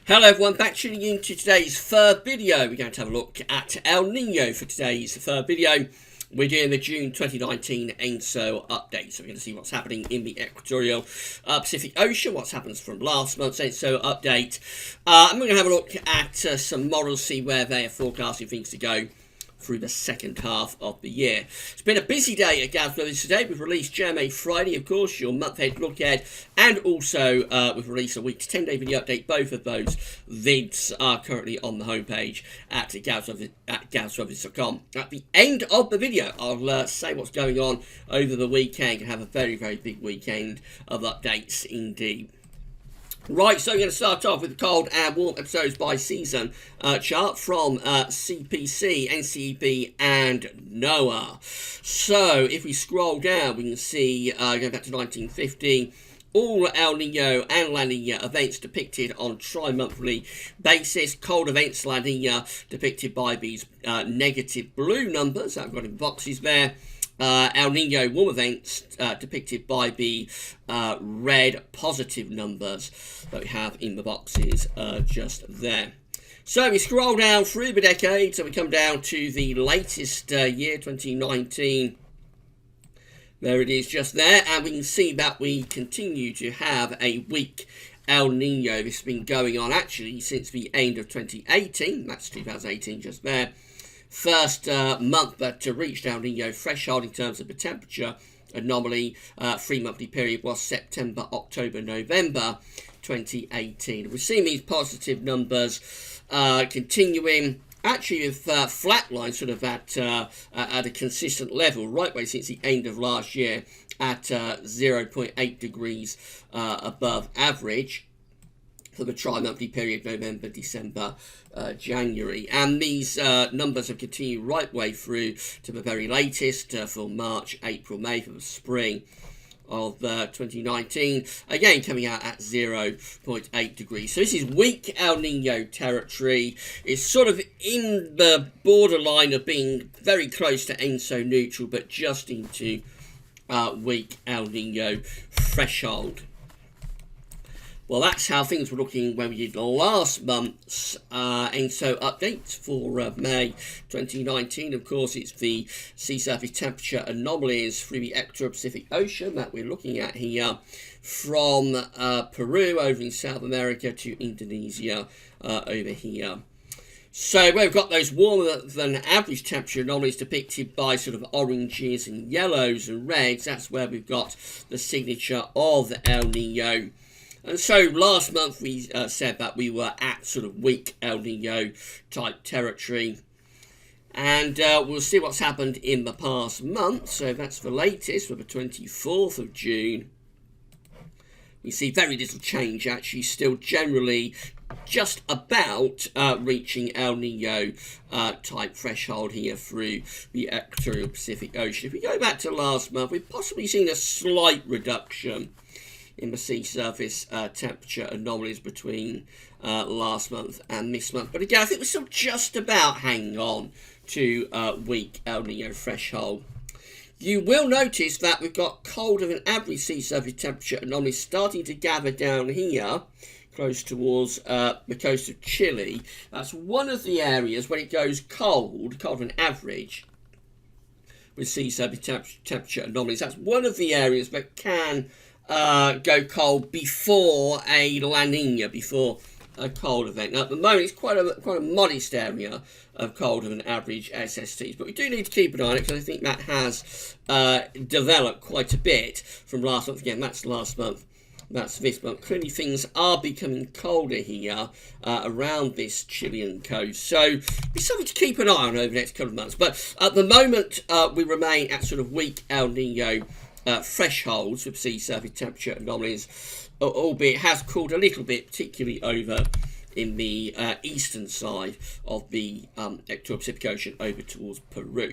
Hello everyone, back tuning in to today's third video. We're going to have a look at El Nino for today's third video. We're doing the June 2019 ENSO update, so we're going to see what's happening in the equatorial Pacific Ocean, what's happened from last month's ENSO update. And we're going to have a look at some models, see where they are forecasting things to go through the second half of the year. It's been a busy day at Gavs Brothers today. We've released GMA Friday, of course, your month-ahead look ahead, and also we've released a week's 10-day video update. Both of those vids are currently on the homepage at gavsbrothers.com. At the end of the video, I'll say what's going on over the weekend. Have a very, very big weekend of updates indeed. Right, so we're going to start off with the cold and warm episodes by season chart from CPC, NCEP, and NOAA. So if we scroll down, we can see, going back to 1950, all El Nino and La Nina events depicted on tri-monthly basis. Cold events, La Nina, depicted by these negative blue numbers that I've got in boxes there. El Nino warm events depicted by the red positive numbers that we have in the boxes just there. So we scroll down through the decades and we come down to the latest year, 2019. There it is just there, and we can see that we continue to have a weak El Nino. This has been going on actually since the end of 2018. That's 2018 just there. First month that reached El Nino threshold in terms of the temperature anomaly, 3-monthly period was September, October, November 2018. We're seeing these positive numbers continuing, actually with flat lines sort of at a consistent level right way since the end of last year at 0.8 degrees above average for the tri-monthly period, November, December, January. And these numbers have continued right way through to the very latest for March, April, May, for the spring of 2019. Again, coming out at 0.8 degrees. So this is weak El Nino territory. It's sort of in the borderline of being very close to ENSO neutral, but just into weak El Nino threshold. Well, that's how things were looking when we did last month's ENSO update for May 2019. Of course, it's the sea surface temperature anomalies through the equatorial Pacific Ocean that we're looking at here, from Peru over in South America to Indonesia over here. So we've got those warmer than average temperature anomalies depicted by sort of oranges and yellows and reds. That's where we've got the signature of El Nino. And so last month we said that we were at sort of weak El Nino type territory. And we'll see what's happened in the past month. So that's the latest for the 24th of June. We see very little change actually, still generally just about reaching El Nino type threshold here through the equatorial Pacific Ocean. If we go back to last month, we've possibly seen a slight reduction in the sea surface temperature anomalies between last month and this month. But again, I think we're still just about hanging on to weak El Nino threshold. You will notice that we've got colder than average sea surface temperature anomalies starting to gather down here, close towards the coast of Chile. That's one of the areas when it goes colder than average with sea surface temperature anomalies. That's one of the areas that can go cold before a La Nina, before a cold event. Now, at the moment, it's quite a modest area of colder than average SSTs, but we do need to keep an eye on it because I think that has developed quite a bit from last month. Again, that's last month. That's this month. Clearly, things are becoming colder here around this Chilean coast. So, it's something to keep an eye on over the next couple of months. But at the moment, we remain at sort of weak El Nino thresholds with sea surface temperature anomalies, albeit it has cooled a little bit, particularly over in the eastern side of the equatorial Pacific Ocean over towards Peru.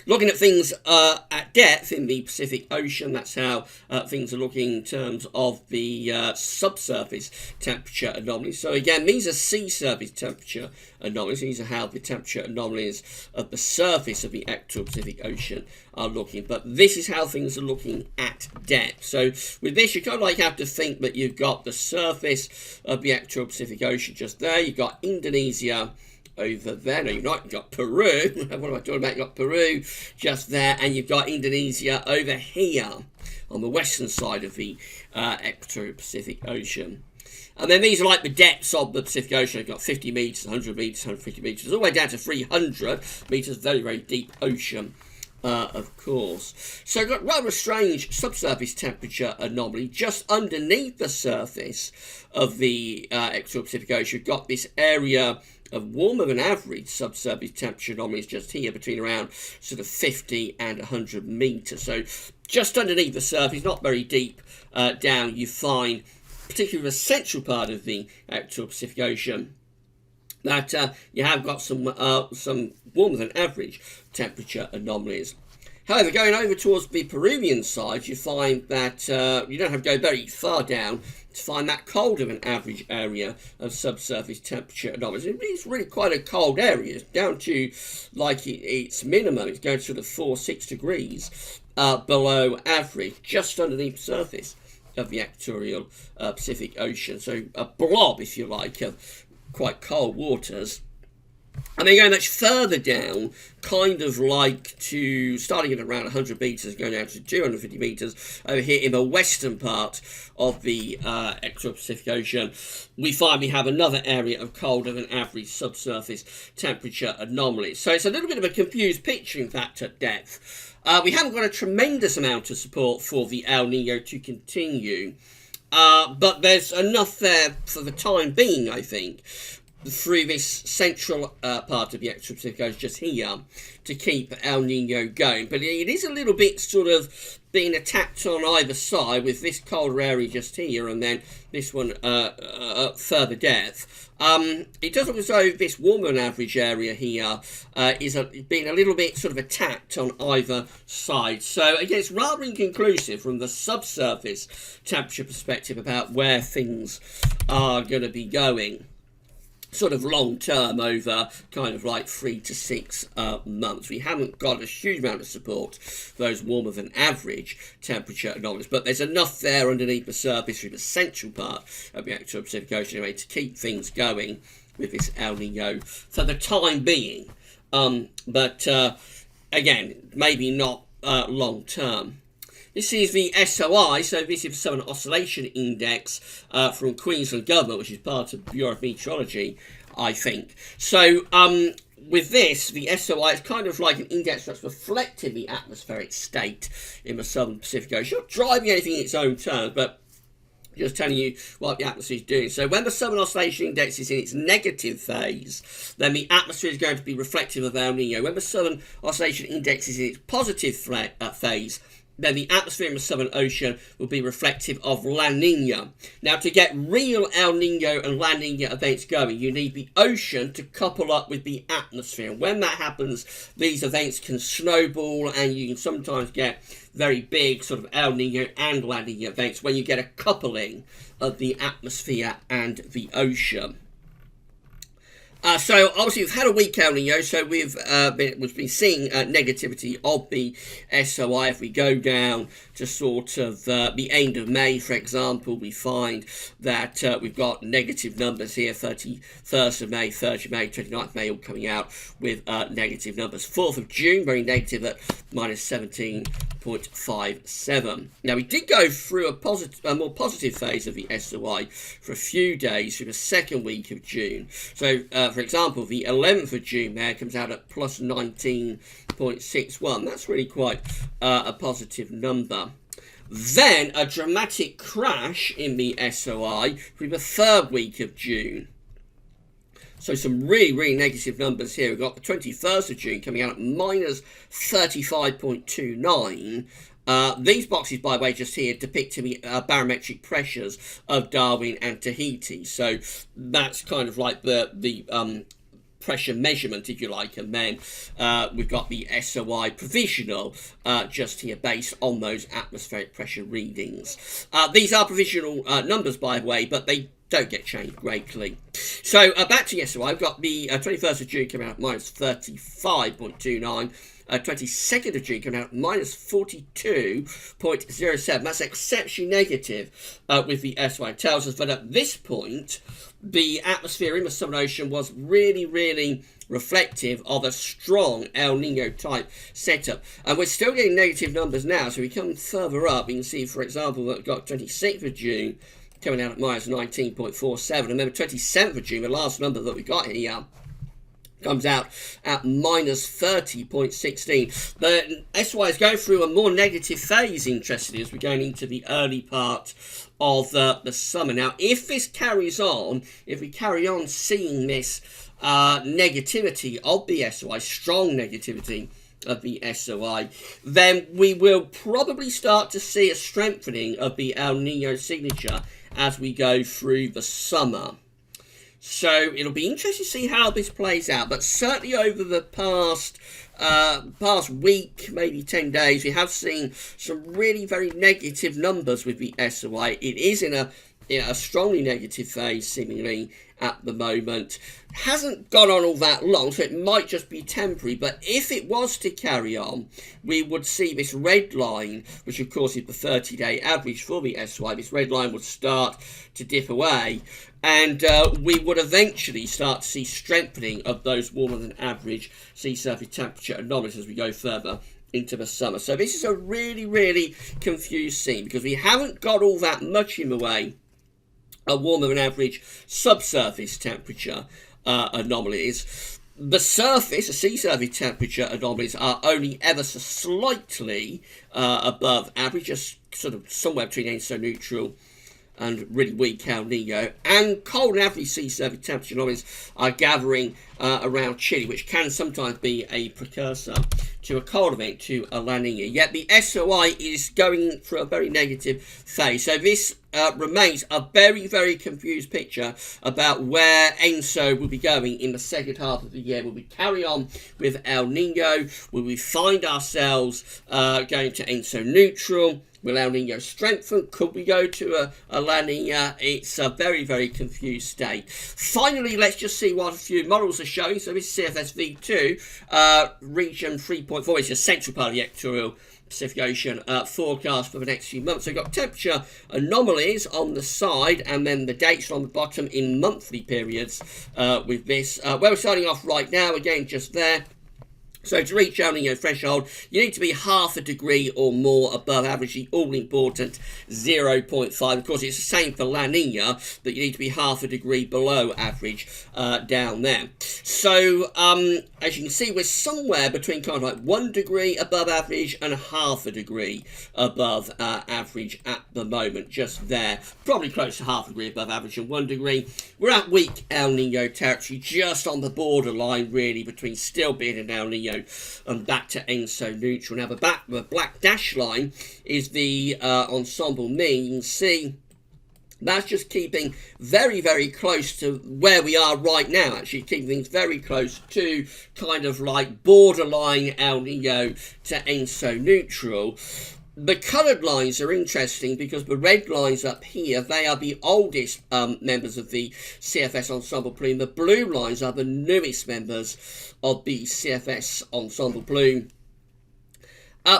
Looking at things at depth in the Pacific Ocean, that's how things are looking in terms of the subsurface temperature anomalies. So again, these are sea surface temperature anomalies. These are how the temperature anomalies of the surface of the actual Pacific Ocean are looking. But this is how things are looking at depth. So with this, you kind of like have to think that you've got the surface of the actual Pacific Ocean just there. You've got Indonesia over there. No, you've not. You've got Peru. What am I talking about? You've got Peru just there, and you've got Indonesia over here on the western side of the equatorial Pacific Ocean. And then these are like the depths of the Pacific Ocean. You've got 50 metres, 100 metres, 150 metres, all the way down to 300 metres, very, very deep ocean. Of course. So you've got rather a strange subsurface temperature anomaly just underneath the surface of the equatorial Pacific Ocean. You've got this area of warmer than average subsurface temperature anomalies just here between around sort of 50 and 100 metres. So just underneath the surface, not very deep down, you find, particularly the central part of the equatorial Pacific Ocean, that you have got some warmer than average temperature anomalies. However, going over towards the Peruvian side, you find that you don't have to go very far down to find that colder than average area of subsurface temperature anomalies. It's really quite a cold area. It's down to like its minimum. It's going to sort of 4-6 degrees below average, just underneath the surface of the equatorial Pacific Ocean. So a blob, if you like, of quite cold waters. And then going much further down, kind of like to starting at around 100 metres, going down to 250 metres over here in the western part of the equatorial Pacific Ocean, we find we have another area of colder than average subsurface temperature anomalies. So it's a little bit of a confused picture, in fact, at depth. We haven't got a tremendous amount of support for the El Nino to continue, but there's enough there for the time being, I think, through this central part of the equatorial Pacific Ocean just here to keep El Nino going. But it is a little bit sort of being attacked on either side, with this colder area just here and then this one further depth. It does look as though this warmer than average area here is being a little bit sort of attacked on either side. So again, it's rather inconclusive from the subsurface temperature perspective about where things are going to be going, sort of long term, over kind of like 3 to 6 months. We haven't got a huge amount of support for those warmer than average temperature anomalies, but there's enough there underneath the surface through the central part of the actual Pacific Ocean anyway to keep things going with this El Nino for the time being. But again, maybe not long term. This is the SOI, so this is the Southern Oscillation Index from Queensland Government, which is part of Bureau of Meteorology, I think. So with this, the SOI is kind of like an index that's reflecting the atmospheric state in the Southern Pacific Ocean. Not driving anything in its own terms, but just telling you what the atmosphere is doing. So when the Southern Oscillation Index is in its negative phase, then the atmosphere is going to be reflective of El Nino. When the Southern Oscillation Index is in its positive phase, then the atmosphere in the Southern Ocean will be reflective of La Nina. Now, to get real El Nino and La Nina events going, you need the ocean to couple up with the atmosphere. And when that happens, these events can snowball, and you can sometimes get very big sort of El Nino and La Nina events when you get a coupling of the atmosphere and the ocean. So obviously we've had a weak El Nino, so we've been seeing negativity of the SOI. If we go down to sort of the end of May, for example, we find that we've got negative numbers here, 31st of May, 3rd of May, 29th of May, all coming out with negative numbers. 4th of June, very negative at minus 17.57. Now, we did go through a more positive phase of the SOI for a few days through the second week of June. So, for example, the 11th of June there comes out at plus 19.61. That's really quite a positive number. Then a dramatic crash in the SOI through the third week of June. So some really, really negative numbers here. We've got the 21st of June coming out at minus 35.29. These boxes, by the way, just here depicting the barometric pressures of Darwin and Tahiti. So that's kind of like the pressure measurement, if you like, and then we've got the SOI provisional just here based on those atmospheric pressure readings. These are provisional numbers, by the way, but they don't get changed greatly. So back to the SOI, I've got the 21st of June coming out minus 35.29. 22nd of June coming out minus 42.07. That's exceptionally negative with the SOI. It tells us that at this point, the atmosphere in the Southern Ocean was really, really reflective of a strong El Nino type setup. And we're still getting negative numbers now. So we come further up, you can see, for example, that we've got 26th of June coming out at minus 19.47. And then the 27th of June, the last number that we got here, comes out at minus 30.16. The SY is going through a more negative phase, interestingly, as we're going into the early part of the summer. Now, if this carries on, if we carry on seeing this negativity of the SOI, strong negativity of the SOI, then we will probably start to see a strengthening of the El Nino signature as we go through the summer. So it'll be interesting to see how this plays out, but certainly over the past week, maybe 10 days, we have seen some really very negative numbers with the SOI. It is in a strongly negative phase, seemingly, at the moment. Hasn't gone on all that long, so it might just be temporary, but if it was to carry on, we would see this red line, which of course is the 30-day average for the SOI. This red line would start to dip away, and we would eventually start to see strengthening of those warmer than average sea surface temperature anomalies as we go further into the summer. So this is a really, really confused scene, because we haven't got all that much in the way of warmer than average subsurface temperature anomalies. The surface, the sea surface temperature anomalies, are only ever so slightly above average, just sort of somewhere between ENSO neutral and really weak El Nino. And cold and average sea surface temperature anomalies are gathering around Chile, which can sometimes be a precursor to a cold event, to a La Nina. Yet the SOI is going through a very negative phase. So this remains a very, very confused picture about where ENSO will be going in the second half of the year. Will we carry on with El Nino? Will we find ourselves going to ENSO neutral? Will El Nino strengthen? Could we go to a La Nina? It's a very, very confused state. Finally, let's just see what a few models are showing. So this is CFS V2, region 3.4. It's a central part of the equatorial Pacific Ocean forecast for the next few months. So we've got temperature anomalies on the side, and then the dates are on the bottom in monthly periods with this. Where we're starting off right now, again, just there. So to reach El Nino threshold, you need to be half a degree or more above average, the all-important 0.5. Of course, it's the same for La Nina, but you need to be half a degree below average down there. So, as you can see, we're somewhere between kind of like 1 degree above average and half a degree above average at the moment, just there. Probably close to half a degree above average and 1 degree. We're at weak El Nino territory, just on the borderline, really, between still being an El Nino and back to ENSO neutral. Now the black dash line is the ensemble mean. You can see that's just keeping very, very close to where we are right now, actually keeping things very close to kind of like borderline El Nino to ENSO neutral. The coloured lines are interesting because the red lines up here, they are the oldest members of the CFS ensemble plume. The blue lines are the newest members of the CFS ensemble plume.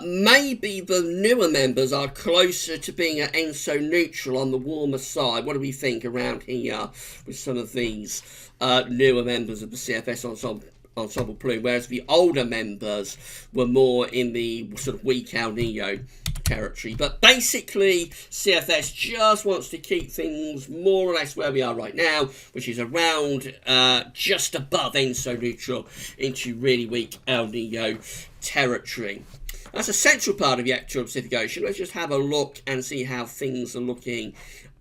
Maybe the newer members are closer to being at ENSO neutral on the warmer side. What do we think around here with some of these newer members of the CFS ensemble plume, whereas the older members were more in the sort of weak El Nino territory? But basically, CFS just wants to keep things more or less where we are right now, which is around just above ENSO neutral into really weak El Nino territory. That's a central part of the equatorial Pacific Ocean. Let's just have a look and see how things are looking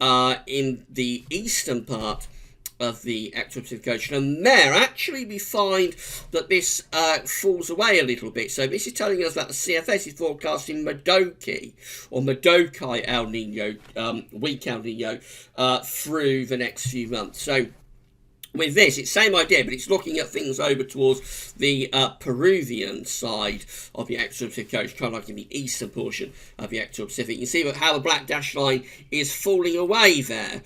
in the eastern part of the equatorial Pacific Ocean, and there actually we find that this falls away a little bit. So this is telling us that the CFS is forecasting Modoki or Modokai El Nino, weak El Nino, through the next few months. So with this, it's same idea, but it's looking at things over towards the Peruvian side of the Equatorial Pacific Coast, kind of like in the eastern portion of the Equatorial Pacific. You can see how the black dashed line is falling away there.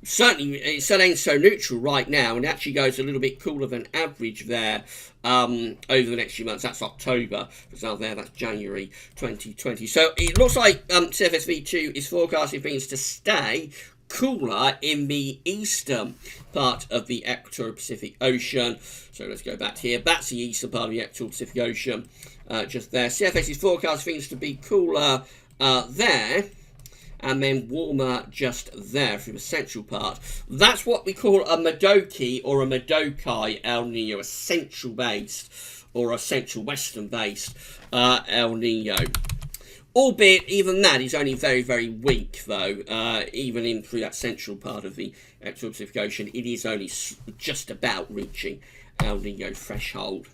Certainly, it's at ENSO neutral right now, and it actually goes a little bit cooler than average there over the next few months. That's October, for example, there, that's January 2020. So it looks like CFSV2 is forecasting things to stay cooler in the eastern part of the Equatorial Pacific Ocean. So let's go back here. That's the eastern part of the Equatorial Pacific Ocean, just there. CFS is forecasting things to be cooler there, and then warmer just there through the central part. That's what we call a Modoki or a Modokai El Nino, a central based or a central western based El Nino. Albeit, even that is only very, very weak, though. Even in through that central part of the Equatorial Pacific Ocean, it is only just about reaching El Nino threshold.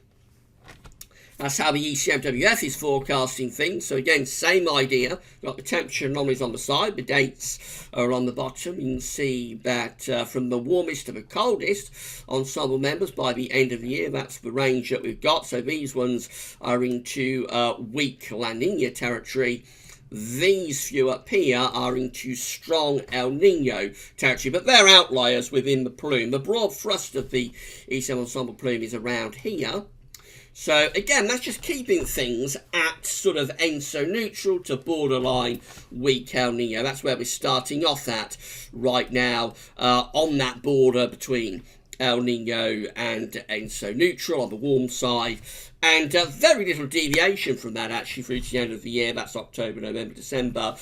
That's how the ECMWF is forecasting things. So again, same idea. Got the temperature anomalies on the side. The dates are on the bottom. You can see that from the warmest to the coldest ensemble members by the end of the year, that's the range that we've got. So these ones are into weak La Nina territory. These few up here are into strong El Nino territory, but they're outliers within the plume. The broad thrust of the ECM ensemble plume is around here. So again, that's just keeping things at sort of ENSO neutral to borderline weak El Nino. That's where we're starting off at right now, on that border between El Nino and ENSO neutral on the warm side. And very little deviation from that actually through to the end of the year. That's October, November, December.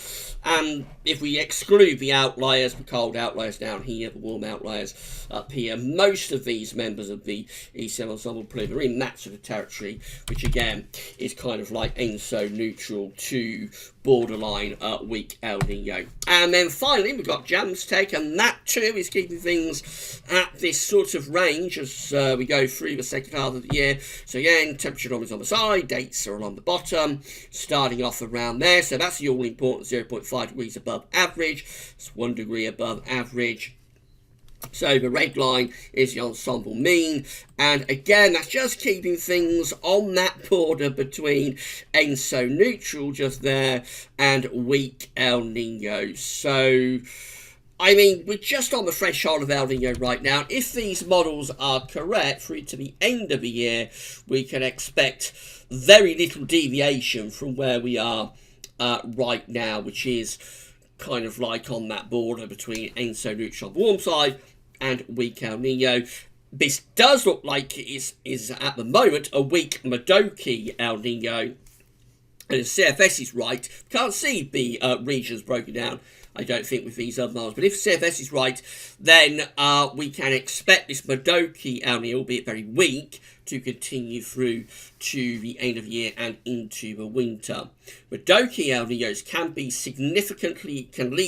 And if we exclude the outliers, the cold outliers down here, the warm outliers up here, most of these members of the ECM ensemble plume are in that sort of territory, which again is kind of like ENSO neutral to borderline weak El Nino. And then finally we've got Jamstec, and that too is keeping things at this sort of range as we go through the second half of the year. So again, temperature anomalies on the side, dates are on the bottom, starting off around there. So that's the all-important 0.5 degrees above average. It's 1 degree above average. So the red line is the ensemble mean, and again that's just keeping things on that border between ENSO neutral just there and weak El Nino. So I mean, we're just on the threshold of El Nino right now. If these models are correct, through to the end of the year, we can expect very little deviation from where we are right now, which is kind of like on that border between ENSO neutral on the warm side and weak El Nino. This does look like it is at the moment a weak Modoki El Nino. And if CFS is right, can't see the regions broken down, I don't think, with these other models. But if CFS is right, then we can expect this Modoki El Nino, albeit very weak, to continue through to the end of the year and into the winter. Modoki El Ninos can lead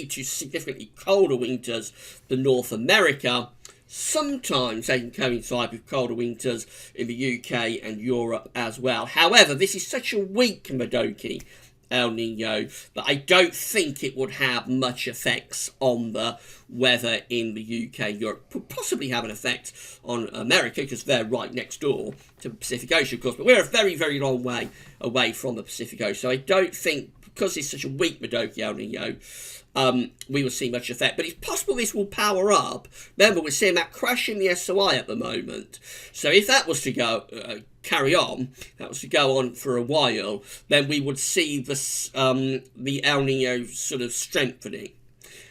to significantly colder winters than North America. Sometimes they can coincide with colder winters in the UK and Europe as well. However, this is such a weak Modoki El Nino that I don't think it would have much effects on the weather in the UK. Europe could possibly have an effect on America because they're right next door to the Pacific Ocean, of course, but we're a very, very long way away from the Pacific Ocean. So I don't think, because it's such a weak Modoki El Nino, we will see much effect. But it's possible this will power up. Remember, we're seeing that crash in the SOI at the moment. So if that was to go carry on, that was to go on for a while, then we would see the El Nino sort of strengthening.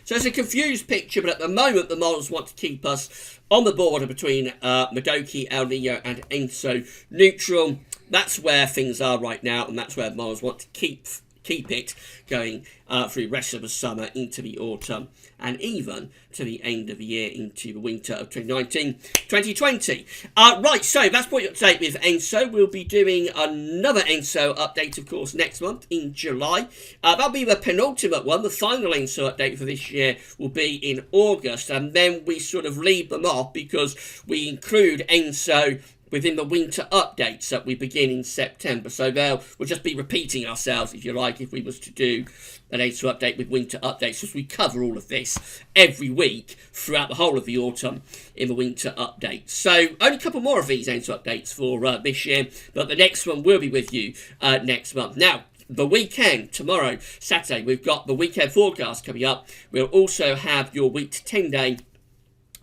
So it's a confused picture, but at the moment the models want to keep us on the border between Modoki, El Nino and ENSO neutral. That's where things are right now, and that's where the models want to keep it going through the rest of the summer into the autumn and even to the end of the year into the winter of 2019-2020. Right, so that's what you're up to date with ENSO. We'll be doing another ENSO update, of course, next month in July. That'll be the penultimate one. The final ENSO update for this year will be in August, and then we sort of leave them off because we include ENSO within the winter updates that we begin in September. So we'll just be repeating ourselves, if you like, if we was to do an ENSO update with winter updates, because we cover all of this every week throughout the whole of the autumn in the winter updates. So only a couple more of these ENSO updates for this year, but the next one will be with you next month. Now, the weekend, tomorrow, Saturday, we've got the weekend forecast coming up. We'll also have your week to 10-day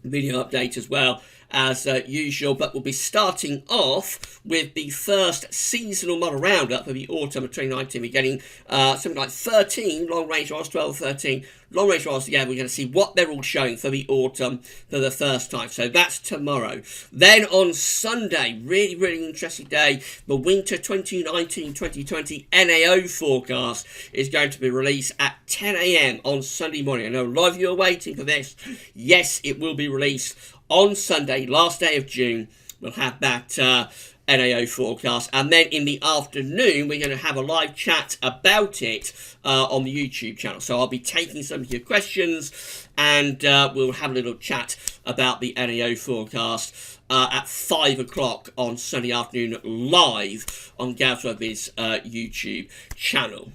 video update as well as usual, but we'll be starting off with the first seasonal model roundup for the autumn of 2019. We're getting something like 13 long-range models, 12, 13 long-range models together. We're going to see what they're all showing for the autumn for the first time. So that's tomorrow. Then on Sunday, really, really interesting day, the winter 2019-2020 NAO forecast is going to be released at 10 a.m. on Sunday morning. I know a lot of you are waiting for this. Yes, it will be released on Sunday, last day of June. We'll have that NAO forecast, and then in the afternoon we're going to have a live chat about it on the YouTube channel. So I'll be taking some of your questions, and we'll have a little chat about the NAO forecast at 5 o'clock on Sunday afternoon, live on Gavsworthy's YouTube channel.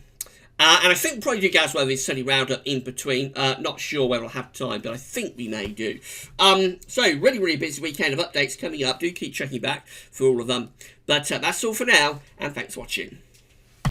And I think we'll probably do Gavsworthy's Sunday roundup in between. Not sure whether I'll have time, but I think we may do. So, really, really busy weekend of updates coming up. Do keep checking back for all of them. But that's all for now, and thanks for watching.